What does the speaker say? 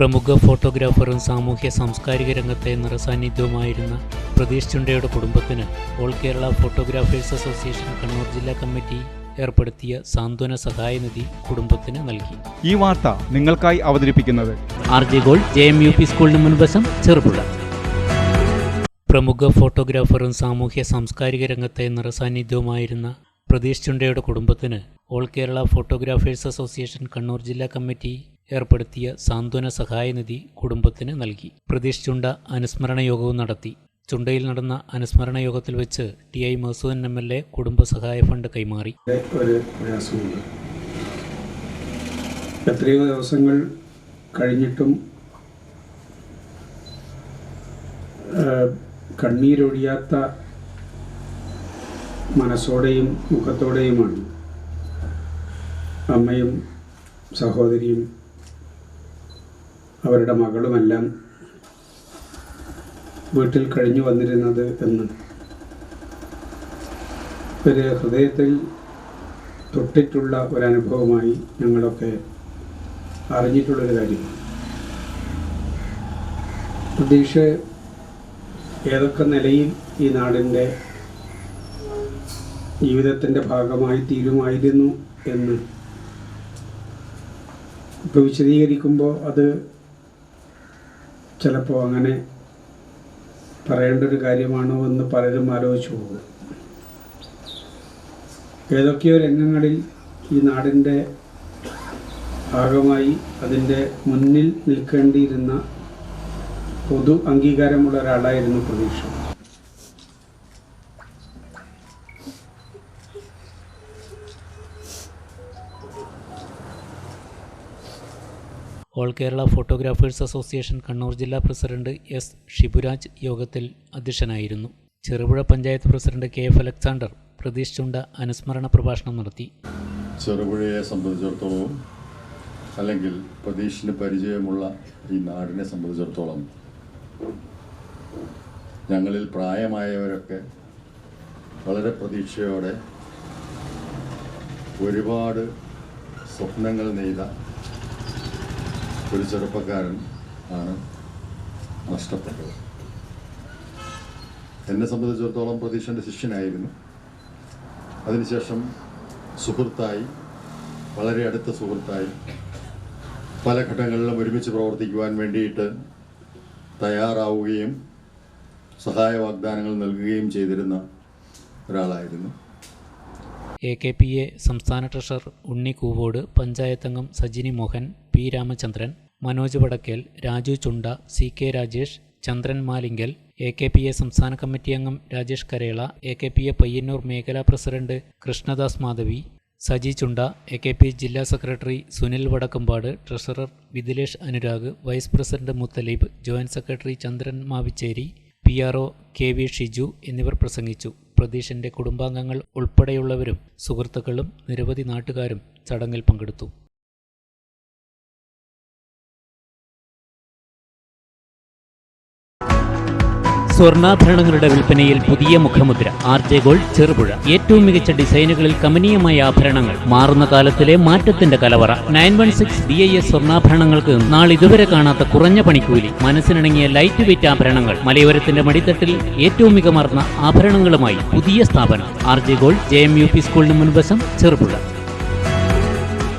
പ്രമുഖ ഫോട്ടോഗ്രാഫറും സാമൂഹ്യ സാംസ്കാരിക രംഗത്തെ നിറസാന്നിധ്യവുമായിരുന്ന പ്രതീഷ് ചുണ്ടയുടെ കുടുംബത്തിന് all Kerala photographers association Kannur ജില്ലാ കമ്മിറ്റി ഏർപ്പെടുത്തിയ സാന്ത്വന സഹായനിധി കുടുംബത്തിന് നൽകി. ഈ വാർത്ത നിങ്ങൾക്കായി അവതരിപ്പിക്കുന്നത് RJ Gold JMUP സ്കൂളിന് മുൻവശം, ചെറുപുഴ. പ്രമുഖ ഫോട്ടോഗ്രാഫറും സാമൂഹ്യ സാംസ്കാരിക രംഗത്തെ നിറസാന്നിധ്യവുമായിരുന്ന പ്രതീഷ് ചുണ്ടയുടെ കുടുംബത്തിന് all Kerala photographers association Kannur ജില്ലാ കമ്മിറ്റി ഏർപ്പെടുത്തിയ സാന്ത്വന സഹായനിധി കുടുംബത്തിന് നൽകി. പ്രതീഷ് ചുണ്ട അനുസ്മരണ യോഗവും നടത്തി. ചുണ്ടയിൽ നടന്ന അനുസ്മരണ യോഗത്തിൽ വെച്ച് TI മസൂദൻ MLA കുടുംബസഹായ ഫണ്ട് കൈമാറി. ഒരു പ്രയാസമുണ്ട്. എത്രയോ ദിവസങ്ങൾ കഴിഞ്ഞിട്ടും കണ്ണീരൊഴിയാത്ത മനസ്സോടെയും മുഖത്തോടെയുമാണ് അമ്മയും സഹോദരിയും അവരുടെ മകളുമെല്ലാം വീട്ടിൽ കഴിഞ്ഞു വന്നിരുന്നത് എന്ന് ഒരു ഹൃദയത്തിൽ തൊട്ടിട്ടുള്ള ഒരനുഭവമായി ഞങ്ങളൊക്കെ അറിഞ്ഞിട്ടുള്ളൊരു കാര്യമാണ്. പ്രതീഷ് ഏതൊക്കെ നിലയിൽ ഈ നാടിൻ്റെ ജീവിതത്തിൻ്റെ ഭാഗമായി തീരുമായിരുന്നു എന്ന് ഇപ്പോൾ വിശദീകരിക്കുമ്പോൾ അത് ചിലപ്പോൾ അങ്ങനെ പറയേണ്ട ഒരു കാര്യമാണോ എന്ന് പലരും ആലോചിച്ചു പോകും. ഏതൊക്കെയോ രംഗങ്ങളിൽ ഈ നാടിൻ്റെ ഭാഗമായി അതിൻ്റെ മുന്നിൽ നിൽക്കേണ്ടിയിരുന്ന പൊതു അംഗീകാരമുള്ള ഒരാളായിരുന്നു Pratheesh. All Kerala photographers association Kannur ജില്ലാ പ്രസിഡന്റ് S. ഷിബുരാജ് യോഗത്തിൽ അധ്യക്ഷനായിരുന്നു. Cherupuzha panchayat president KF Alexander Pratheesh Chunda അനുസ്മരണ പ്രഭാഷണം നടത്തി. ചെറുപുഴയെ സംബന്ധിച്ചിടത്തോളം, അല്ലെങ്കിൽ പ്രതീഷിന് പരിചയമുള്ള ഈ നാടിനെ സംബന്ധിച്ചിടത്തോളം, ഞങ്ങളിൽ പ്രായമായവരൊക്കെ വളരെ പ്രതീക്ഷയോടെ ഒരുപാട് സ്വപ്നങ്ങൾ നെയ്ത ഒരു ചെറുപ്പക്കാരൻ ആണ് നഷ്ടപ്പെട്ടത്. എന്നെ സംബന്ധിച്ചിടത്തോളം പ്രതീക്ഷൻ്റെ ശിഷ്യനായിരുന്നു. അതിനുശേഷം സുഹൃത്തായി, വളരെ അടുത്ത സുഹൃത്തായി, പല ഘട്ടങ്ങളിലും ഒരുമിച്ച് പ്രവർത്തിക്കുവാൻ വേണ്ടിയിട്ട് തയ്യാറാവുകയും സഹായ വാഗ്ദാനങ്ങൾ നൽകുകയും ചെയ്തിരുന്ന ഒരാളായിരുന്നു. AKPA സംസ്ഥാന ട്രഷറർ ഉണ്ണി കൂവോട്, പഞ്ചായത്ത് അംഗം Sajini Mohan, P. Ramachandran, Manoj Vadakkel, Raju Chunda, CK Rajesh, Chandran Malinkal, AKPA സംസ്ഥാന കമ്മിറ്റി അംഗം രാജേഷ് കരേള, AKPA പയ്യന്നൂർ മേഖലാ പ്രസിഡന്റ് കൃഷ്ണദാസ് മാധവി, സജി ചുണ്ട, AKPA ജില്ലാ secretary Sunil Vadakkampad, treasurer Vidilesh Anurag, vice president Muthaleeb, joint secretary Chandran Mavicheri, PRO KV Shiju എന്നിവർ പ്രസംഗിച്ചു. പ്രതീഷിന്റെ കുടുംബാംഗങ്ങൾ ഉൾപ്പെടെയുള്ളവരും സുഹൃത്തുക്കളും നിരവധി നാട്ടുകാരും ചടങ്ങിൽ പങ്കെടുത്തു. സ്വർണ്ണാഭരണങ്ങളുടെ വിൽപ്പനയിൽ പുതിയ മുഖമുദ്ര. RJ Gold, Cherupuzha. ഏറ്റവും മികച്ച ഡിസൈനുകളിൽ കമനീയമായ ആഭരണങ്ങൾ, മാറുന്ന കാലത്തിലെ മാറ്റത്തിന്റെ കലവറ. 916 BIS സ്വർണ്ണാഭരണങ്ങൾക്ക് നാളിതുവരെ കാണാത്ത കുറഞ്ഞ പണിക്കൂലി, മനസ്സിനിണങ്ങിയ ലൈറ്റ് വെയ്റ്റ് ആഭരണങ്ങൾ, മലയോരത്തിന്റെ മടിത്തട്ടിൽ ഏറ്റവും മികമാർന്ന ആഭരണങ്ങളുമായി പുതിയ സ്ഥാപനം RJ Gold JMUP സ്കൂളിന് മുൻവശം, ചെറുപുഴ.